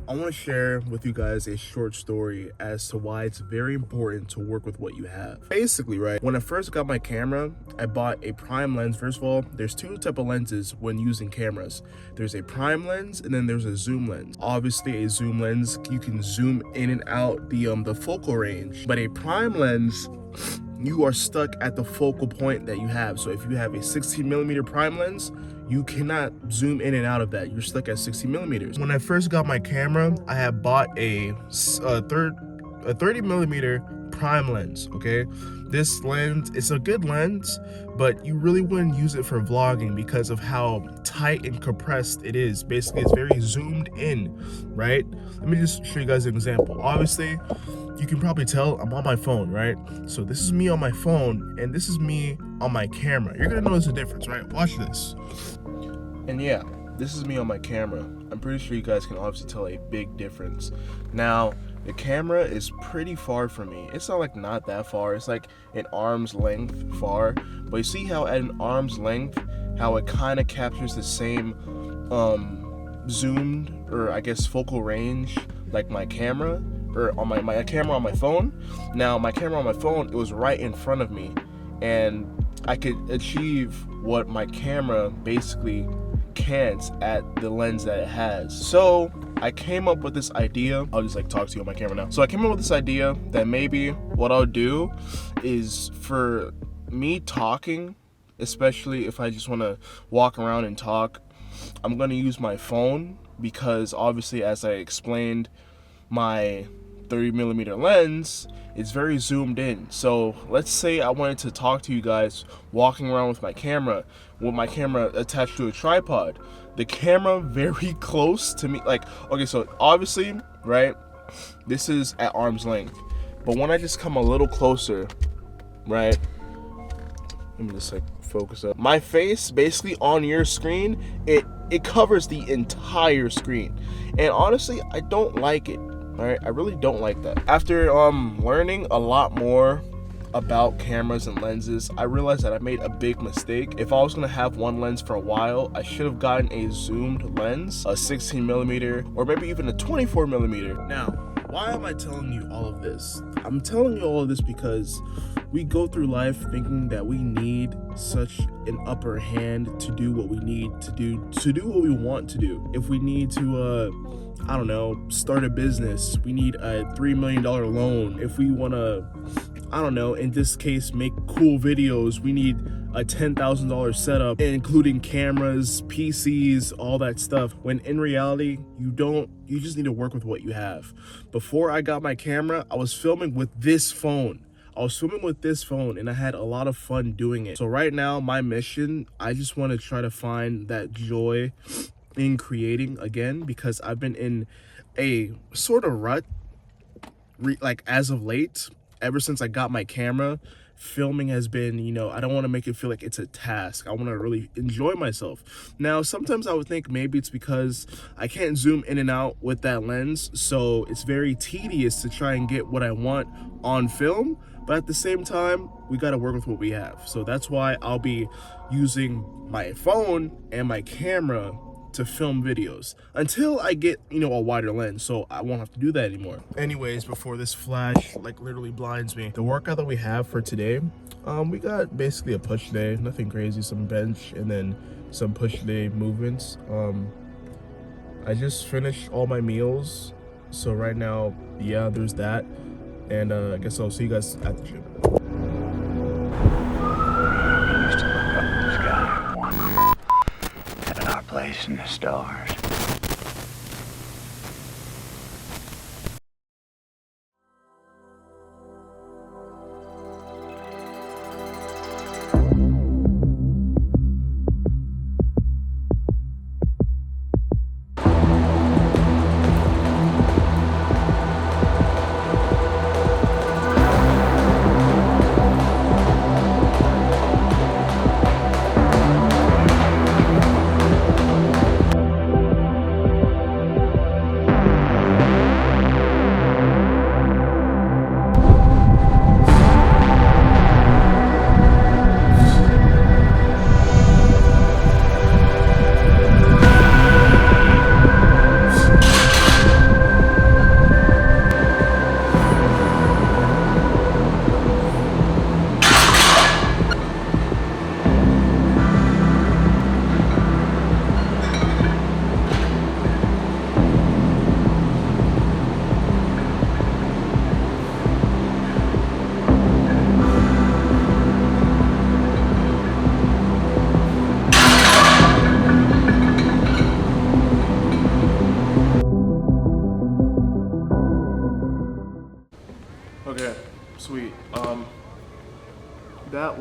I want to share with you guys a short story as to why it's very important to work with what you have. Basically, right, when I first got my camera, I bought a prime lens. First of all, there's two type of lenses when using cameras. There's a prime lens and then there's a zoom lens. Obviously, a zoom lens, you can zoom in and out the focal range, but a prime lens, you are stuck at the focal point that you have. So if you have a 16mm prime lens, you cannot zoom in and out of that. You're stuck at 60mm. When I first got my camera, I had bought a 30mm prime lens, okay? This lens, it's a good lens, but you really wouldn't use it for vlogging because of how tight and compressed it is. Basically, it's very zoomed in, right? Let me just show you guys an example. Obviously, you can probably tell I'm on my phone, right? So this is me on my phone, and this is me on my camera. You're gonna notice a difference, right? Watch this. And yeah, this is me on my camera. I'm pretty sure you guys can obviously tell a big difference. Now, the camera is pretty far from me. It's not that far. It's like an arm's length far. But you see how at an arm's length, how it kind of captures the same zoomed, or I guess focal range, like my camera, or on my camera on my phone. Now, my camera on my phone, it was right in front of me, and I could achieve what my camera basically can't at the lens that it has. So I came up with this idea. I'll just talk to you on my camera now. So I came up with this idea that maybe what I'll do is, for me talking, especially if I just want to walk around and talk, I'm going to use my phone, because obviously, as I explained, my 30mm lens is very zoomed in. So let's say I wanted to talk to you guys walking around with my camera attached to a tripod. The camera very close to me, okay, so obviously, right, this is at arm's length, but when I just come a little closer, right, let me just focus up my face, basically on your screen, it covers the entire screen, and honestly, I don't like it. All right, I really don't like that. After learning a lot more about cameras and lenses, I realized that I made a big mistake. If I was gonna have one lens for a while, I should have gotten a zoomed lens, a 16mm, or maybe even a 24mm. Now, why am I telling you all of this? I'm telling you all of this because we go through life thinking that we need such an upper hand to do what we need to do what we want to do. If we need to I don't know, start a business, we need a $3 million loan. If we want to, I don't know, in this case, make cool videos, we need a $10,000 setup, including cameras, PCs, all that stuff. When in reality, you just need to work with what you have. Before I got my camera, I was filming with this phone. And I had a lot of fun doing it. So right now, my mission, I just want to try to find that joy in creating again, because I've been in a sort of rut as of late. Ever since I got my camera, filming has been, I don't want to make it feel like it's a task. I want to really enjoy myself. Now, sometimes I would think maybe it's because I can't zoom in and out with that lens, so it's very tedious to try and get what I want on film. But at the same time, we got to work with what we have. So that's why I'll be using my phone and my camera to film videos until I get, a wider lens, so I won't have to do that anymore. Anyways, before this flash literally blinds me, the workout that we have for today, we got basically a push day, nothing crazy, some bench and then some push day movements. I just finished all my meals, so right now, yeah, there's that, and I guess I'll see you guys at the gym. Place in the stars.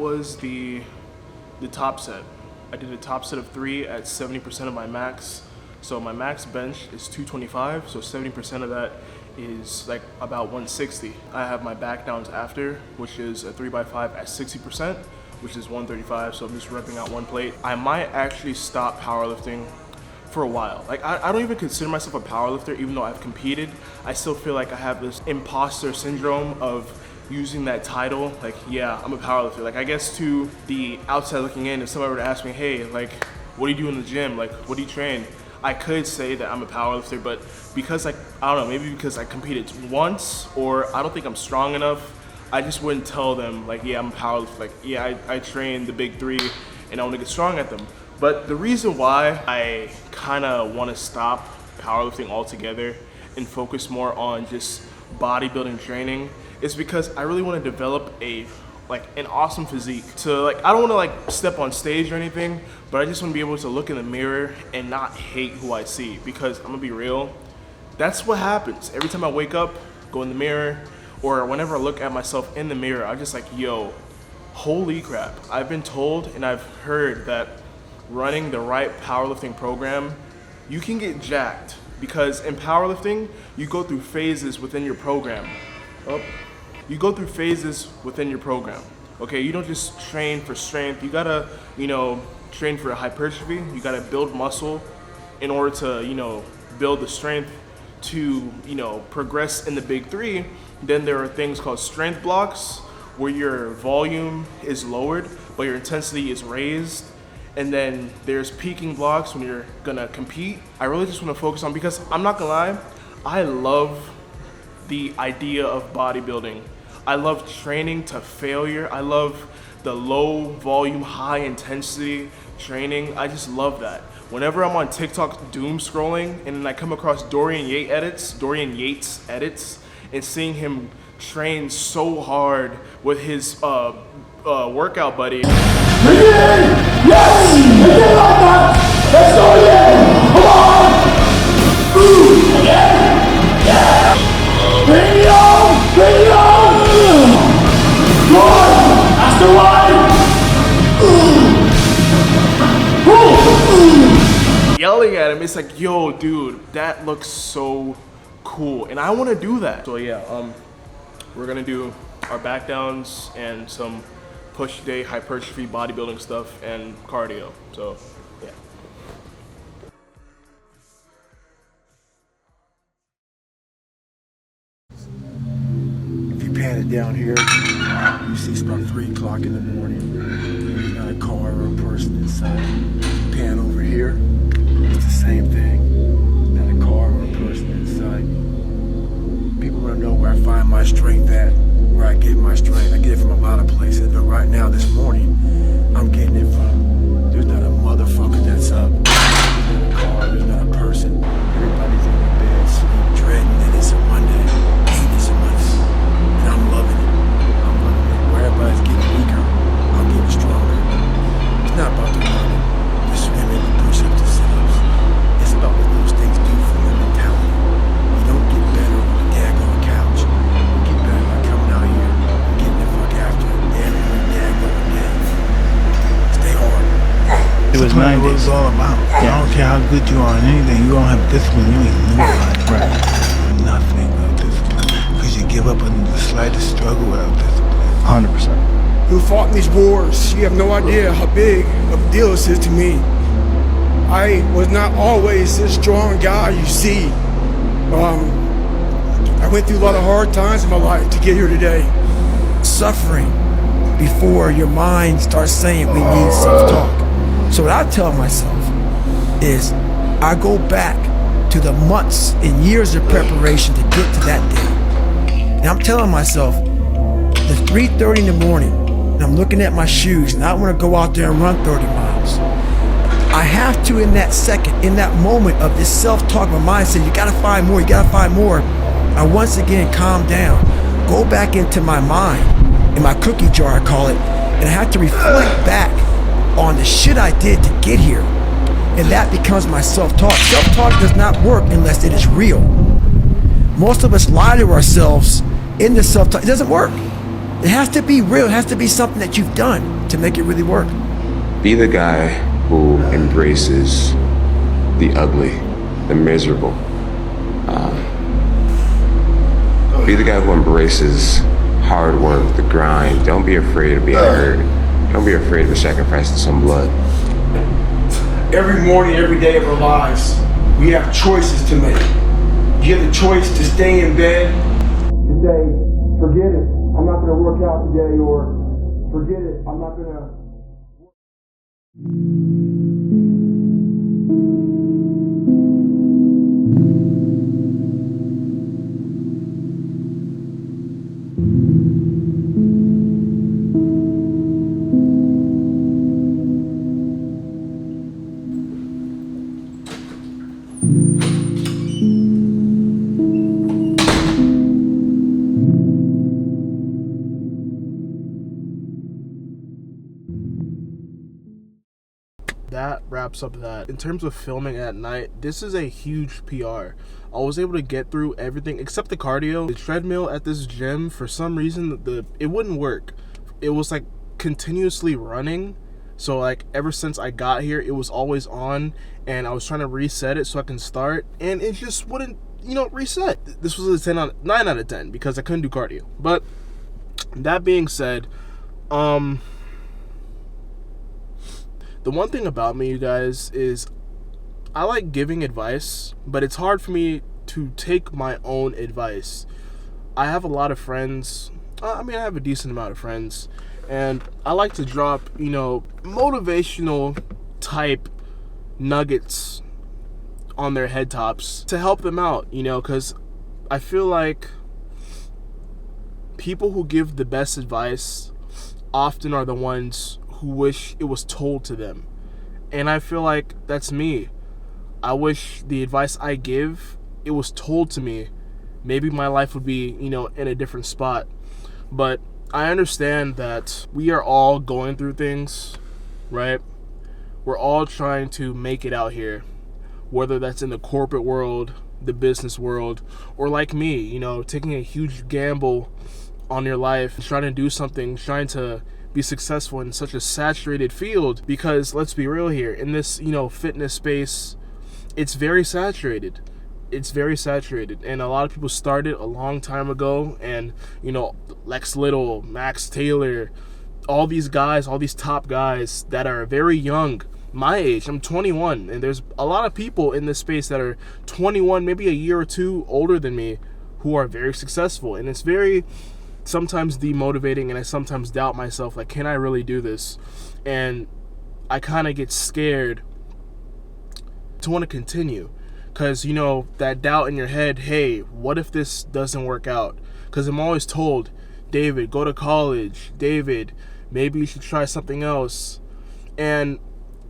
was the top set. I did a top set of 3 at 70% of my max. So my max bench is 225, so 70% of that is like about 160. I have my back downs after, which is a 3x5 at 60%, which is 135, so I'm just repping out 1 plate. I might actually stop powerlifting for a while. Like I don't even consider myself a powerlifter, even though I've competed. I still feel like I have this imposter syndrome of using that title. Like, yeah, I'm a powerlifter. Like, I guess to the outside looking in, if somebody were to ask me, hey, like, what do you do in the gym? Like, what do you train? I could say that I'm a powerlifter, but because like, I don't know, maybe because I competed once or I don't think I'm strong enough, I just wouldn't tell them like, yeah, I'm a powerlifter. Like, yeah, I train the big 3 and I want to get strong at them. But the reason why I kind of want to stop powerlifting altogether and focus more on just bodybuilding training is because I really want to develop an awesome physique. To like, I don't want to like step on stage or anything, but I just want to be able to look in the mirror and not hate who I see, because I'm gonna be real, that's what happens. Every time I wake up, go in the mirror, or whenever I look at myself in the mirror, I'm just like, yo, holy crap. I've been told and I've heard that running the right powerlifting program, you can get jacked, because in powerlifting, you go through phases within your program. You go through phases within your program. Okay, you don't just train for strength. You gotta, train for hypertrophy. You gotta build muscle in order to, build the strength to, progress in the big 3. Then there are things called strength blocks, where your volume is lowered, but your intensity is raised. And then there's peaking blocks when you're gonna compete. I really just wanna focus on, because I'm not gonna lie, I love the idea of bodybuilding. I love training to failure. I love the low volume, high intensity training. I just love that. Whenever I'm on TikTok doom scrolling and then I come across Dorian Yates edits, and seeing him train so hard with his workout buddy. Yes! Again like that! Let's go again! Come on! Ooh! Again! Yeah! Bring it on! Bring it on! Good! That's the right! Yelling at him, it's like, yo, dude, that looks so cool, and I want to do that. So yeah, we're gonna do our back downs and some push day hypertrophy bodybuilding stuff and cardio. So yeah. If you pan it down here, you see it's about 3 o'clock in the morning. There's not a car or a person inside. Pan over here, it's the same thing. Not a car or a person inside. People want to know where I find my strength at, where I get my strength. I get it from a lot of places, but right now, this morning, I'm getting it from, there's not a motherfucker that's up. There's not a car, there's not a person. Everybody's in their bed, sleep, dreading that it's a Monday. It's a Monday. And I'm loving it. I'm loving it. Where everybody's getting weaker, I'm getting stronger. It's not about the running, the swimming, the push-ups, the sit-ups. It's about what those things do for your mentality. You don't get better on the daggone couch. You get better by coming out here and getting the fuck after it every daggone day. Stay hard. It was 90s. What it's all about. Yeah. I don't care how good you are in anything, you don't have discipline, you ain't nobody. Right. Nothing without discipline. Because you give up on the slightest struggle without discipline. 100%. Who fought in these wars. You have no idea how big of a deal this is to me. I was not always this strong guy you see. I went through a lot of hard times in my life to get here today. Suffering before your mind starts saying we need self-talk. So what I tell myself is I go back to the months and years of preparation to get to that day. And I'm telling myself, it's 3:30 in the morning, and I'm looking at my shoes, and I want to go out there and run 30 miles. I have to, in that second, in that moment of this self-talk, my mind says, you gotta find more, you gotta find more. I once again calm down, go back into my mind, in my cookie jar I call it, and I have to reflect back on the shit I did to get here. And that becomes my self-talk. Self-talk does not work unless it is real. Most of us lie to ourselves in the self-talk. It doesn't work. It has to be real. It has to be something that you've done to make it really work. Be the guy who embraces the ugly, the miserable. Be the guy who embraces hard work, the grind. Don't be afraid of being hurt. Don't be afraid of sacrificing some blood. Every morning, every day of our lives, we have choices to make. You have the choice to stay in bed, to say, forget it, I'm not gonna work out today, or forget it, I'm not gonna... That wraps up that. In terms of filming at night, this is a huge PR. I was able to get through everything except the cardio. The treadmill at this gym, for some reason, it wouldn't work. It was like continuously running. So like ever since I got here, it was always on, and I was trying to reset it so I can start, and it just wouldn't, reset. This was a 9 out of 10 because I couldn't do cardio. But that being said, the one thing about me, you guys, is I like giving advice, but it's hard for me to take my own advice. I have a lot of friends. I have a decent amount of friends, and I like to drop, motivational type nuggets on their head tops to help them out, because I feel like people who give the best advice often are the ones who wish it was told to them. And I feel like that's me. I wish the advice I give, it was told to me. Maybe my life would be, in a different spot. But I understand that we are all going through things, right? We're all trying to make it out here, whether that's in the corporate world, the business world, or like me, taking a huge gamble on your life, trying to do something, trying to be successful in such a saturated field. Because let's be real here, in this fitness space, it's very saturated. And a lot of people started a long time ago, and Lexx Little, Max Taylor, all these guys, all these top guys that are very young, my age. I'm 21, and there's a lot of people in this space that are 21, maybe a year or two older than me, who are very successful. And it's very sometimes demotivating, and I sometimes doubt myself, like, can I really do this? And I kind of get scared to want to continue, because that doubt in your head, hey, what if this doesn't work out? Because I'm always told, David, go to college. David, maybe you should try something else. And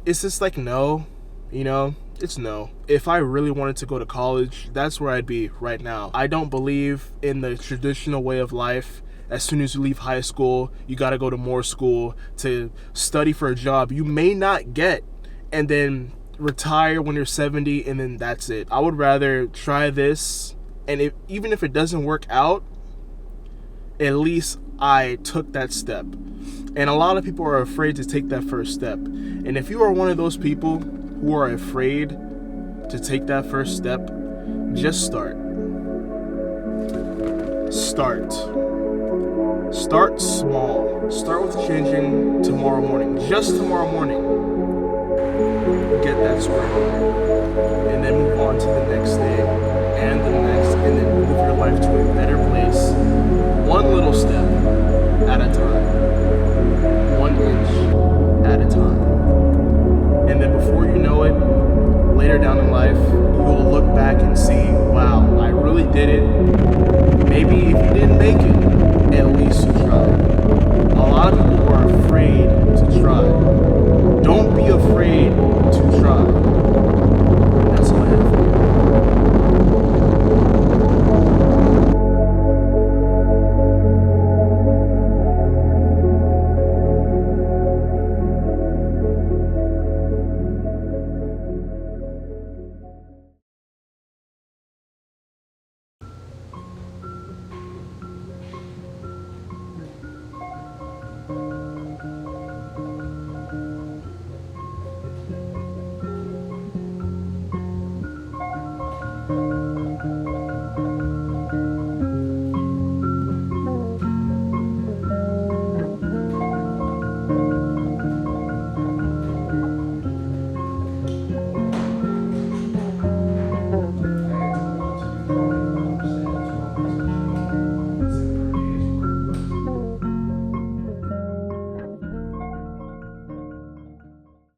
it's just like, no, it's no. If I really wanted to go to college, that's where I'd be right now. I don't believe in the traditional way of life. As soon as you leave high school, you got to go to more school to study for a job you may not get, and then retire when you're 70, and then that's it. I would rather try this, and even if it doesn't work out, at least I took that step. And a lot of people are afraid to take that first step. And if you are one of those people who are afraid to take that first step, just start. Start small. Start with changing tomorrow morning. Just tomorrow morning. Get that sprint. And then move on to the next day. And the next. And then move your life to a better place. One little step at a time. 1 inch at a time. And then before you know it, later down in life, you'll look back and see, wow, I really did it. Maybe if you didn't make it, at least you tried. A lot of people are afraid to try. Don't be afraid to try.